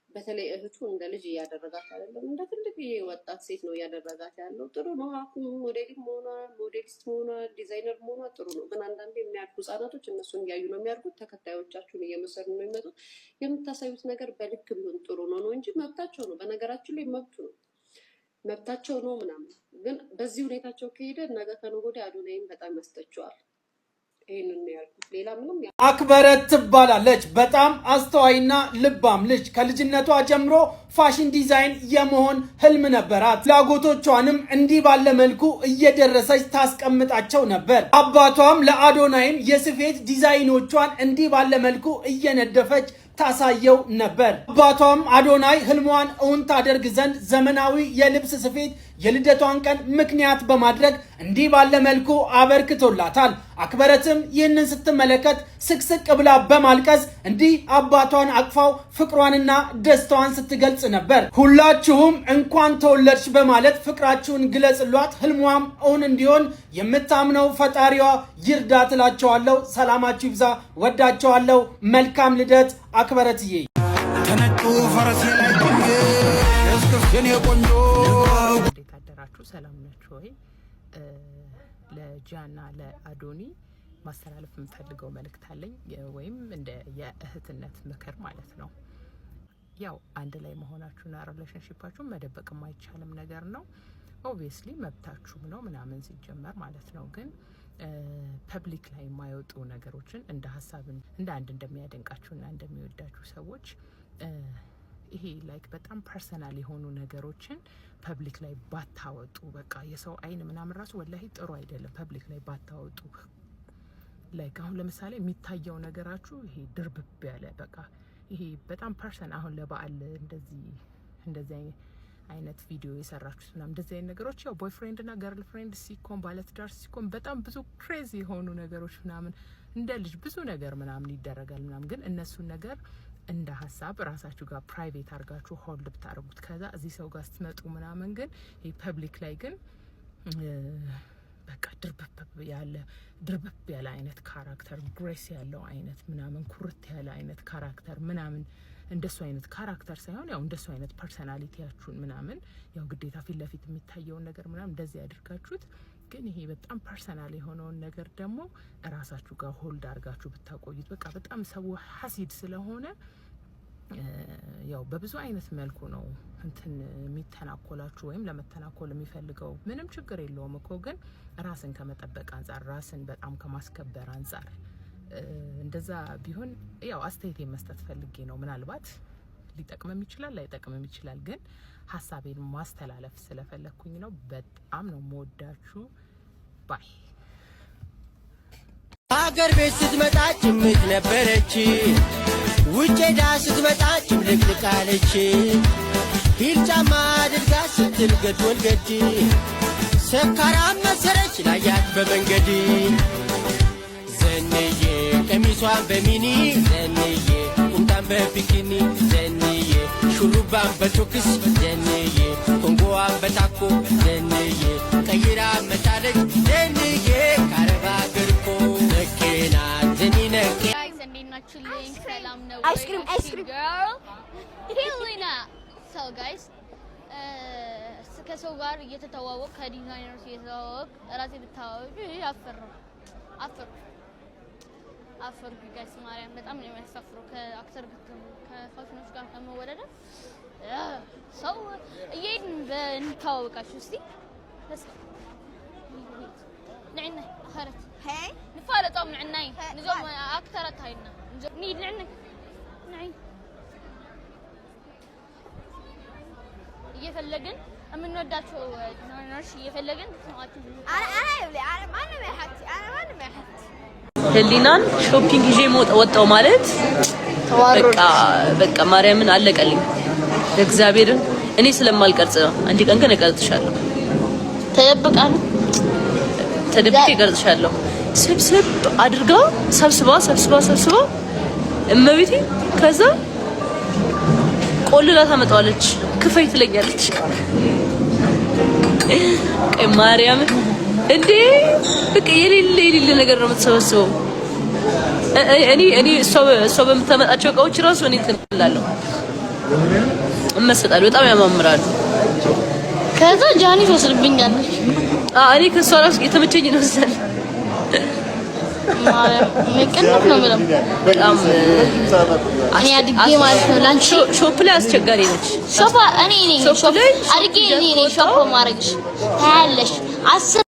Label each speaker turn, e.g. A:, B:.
A: በተለይ እህቱ እንደ ልጅ እያደረጋት አይደለም፣ እንደ ትልቅ ወጣት ሴት ነው እያደረጋት ያለው። ጥሩ ነው። ሞዴሊስት ሆኗ ዲዛይነር ሆኗ ጥሩ ነው። ግን አንዳንዴ የሚያድጉ ህጻናቶች እነሱን እያዩ ነው የሚያድጉት። ተከታዮቻችሁን እየመሰሉ ነው የሚመጡት። የምታሳዩት ነገር በልክ ቢሆን ጥሩ ነው እንጂ መብታቸው ነው። በነገራችን ላይ መብታቸው ነው ምናምን። ግን በዚህ ሁኔታቸው ከሄደ ነገ ከነገ ወዲያ አዶናይን በጣም ያስተቸዋል።
B: አክበረት ትባላለች። በጣም አስተዋይና ልባም ልጅ። ከልጅነቷ ጀምሮ ፋሽን ዲዛይን የመሆን ህልም ነበራት። ፍላጎቶቿንም እንዲህ ባለ መልኩ እየደረሰች ታስቀምጣቸው ነበር። አባቷም ለአዶናይም የስፌት ዲዛይኖቿን እንዲህ ባለ መልኩ እየነደፈች ታሳየው ነበር። አባቷም አዶናይ ህልሟን እውን ታደርግ ዘንድ ዘመናዊ የልብስ ስፌት የልደቷን ቀን ምክንያት በማድረግ እንዲህ ባለ መልኩ አበርክቶላታል። አክበረትም ይህንን ስትመለከት ስቅስቅ ብላ በማልቀስ እንዲህ አባቷን አቅፋው ፍቅሯንና ደስታዋን ስትገልጽ ነበር። ሁላችሁም እንኳን ተወለድሽ በማለት ፍቅራችሁን ግለጽሏት፣ ህልሟም እውን እንዲሆን የምታምነው ፈጣሪዋ ይርዳ ትላቸዋለሁ። ሰላማችሁ ይብዛ። ወዳቸዋለሁ። መልካም ልደት አክበረትዬ። ተነጩ ፈረሴ ላይ የኔ ቆንጆ
C: አደራችሁ። ሰላም ናችሁ ወይ? ለጃና ለአዶኒ ማስተላለፍ የምፈልገው መልእክት አለኝ፣ ወይም እንደ የእህትነት ምክር ማለት ነው። ያው አንድ ላይ መሆናችሁና ሪሌሽንሺፓችሁን መደበቅ የማይቻልም ነገር ነው። ኦብቪየስሊ መብታችሁም ነው ምናምን ሲጀመር ማለት ነው። ግን ፐብሊክ ላይ የማይወጡ ነገሮችን እንደ ሀሳብን እንደ አንድ እንደሚያደንቃችሁና እንደሚወዳችሁ ሰዎች ይሄ ላይክ በጣም ፐርሰናል የሆኑ ነገሮችን ፐብሊክ ላይ ባታወጡ፣ በቃ የሰው አይን ምናምን ራሱ ወላሂ ጥሩ አይደለም። ፐብሊክ ላይ ባታወጡ ላይክ አሁን ለምሳሌ የሚታየው ነገራችሁ ይሄ ድርብብ ያለ በቃ ይሄ በጣም ፐርሰናል አሁን ለበዓል እንደዚህ አይነት ቪዲዮ የሰራችሁት ምናምን እንደዚህ አይነት ነገሮች ያው ቦይፍሬንድ እና ገርል ፍሬንድ ሲኮን ባለትዳር ሲኮን በጣም ብዙ ክሬዚ የሆኑ ነገሮች ምናምን እንደ ልጅ ብዙ ነገር ምናምን ይደረጋል ምናምን። ግን እነሱን ነገር እንደ ሀሳብ ራሳችሁ ጋር ፕራይቬት አድርጋችሁ ሆልድ ብታደርጉት ከዛ እዚህ ሰው ጋር ስትመጡ ምናምን ግን ይሄ ፐብሊክ ላይ ግን በቃ ድርብብ ያለ አይነት ካራክተር ግሬስ ያለው አይነት ምናምን ኩርት ያለ አይነት ካራክተር ምናምን እንደሱ አይነት ካራክተር ሳይሆን ያው እንደሱ አይነት ፐርሰናሊቲያችሁን ምናምን ያው ግዴታ ፊት ለፊት የሚታየውን ነገር ምናምን እንደዚህ ያድርጋችሁት። ግን ይሄ በጣም ፐርሰናል የሆነውን ነገር ደግሞ ራሳችሁ ጋር ሆልድ አድርጋችሁ ብታቆዩት በቃ በጣም ሰው ሀሲድ ስለሆነ ያው በብዙ አይነት መልኩ ነው እንትን የሚተናኮላችሁ ወይም ለመተናኮል የሚፈልገው። ምንም ችግር የለውም እኮ ግን ራስን ከመጠበቅ አንጻር ራስን በጣም ከማስከበር አንጻር እንደዛ ቢሆን ያው አስተያየት መስጠት ፈልጌ ነው። ምናልባት ሊጠቅምም ይችላል ላይጠቅምም ይችላል፣ ግን ሀሳቤን ማስተላለፍ ስለፈለኩኝ ነው። በጣም ነው የምወዳችሁ። ባይ
D: ሀገር ቤት ስትመጣ ጭምት ነበረች፣ ውጭ ሄዳ ስትመጣ ጭምልቅልቅ አለች። ሂል ጫማ አድርጋ ስትል ገድ ሰካራም መሰረች ላያት በመንገድ ዘንዬ ቀሚሷን በሚኒ ዘንዬ ቁምጣን በቢኪኒ ዘንዬ ሹሩባን በቶክስ ዘንዬ ኮንጎዋን በታኮ ዘንዬ ቀይራ መታለች ዘንዬ ካረባ ገርኮ ነቄና ዘኒ ነቄ
E: ሰላም ነው አይስክሪም girl ሄሊና so guys ከሰው ጋር እየተተዋወቅ ከዲዛይነርስ እየተተዋወቅ ራሴ ብታወቅ አፈር ጋይስ ማርያም በጣም ነው የሚያሳፍረው። ከአክተር ከፋሽኖች ጋር ከመወደደ ሰው እየሄድን እንተዋወቃችሁ እስቲ نعنا أخرت هاي نفارق طعم نعناي نزوم أكثرت هاينا نيد نعنك نعين يفلقن أمن وداتو نرش يفلقن
F: أنا يبلي أنا ما نمحتي
G: هلينان شوبينج يجي موت وطاو ማለት በቃ ማርያምን አለቀልኝ እግዚአብሔርን እኔ ስለማልቀርጽ ነው። አንድ ቀን ግን እቀርጽሻለሁ። ተደብቄ እቀርጽሻለሁ። ስብስብ አድርጋ ሰብስባ እመቤቴ ከዛ ቆልላ ታመጣዋለች። ክፈይ ትለኛለች። ቀይ ማርያም እንዴ በቃ የሌለ ነገር ነው የምትሰበስበው። እኔ እሷ በምታመጣቸው እቃዎች ራሱ እኔ ትላለሁ እመሰጣለሁ። በጣም ያማምራሉ።
E: ከዛ ጃኒ ትወስድብኛለች።
G: እኔ ከሷ ራስ የተመቸኝ ነው ዘል
E: ምንቅነፍ ነው ምንም
G: በጣም
E: እኔ አድጌ ማለት ነው ላንቺ
G: ሾፕ ላይ አስቸጋሪ ነች።
E: ሾፕ እኔ ነኝ ሾፕ አድጌ እኔ ነኝ ሾፕ ማድረግሽ ታያለሽ 10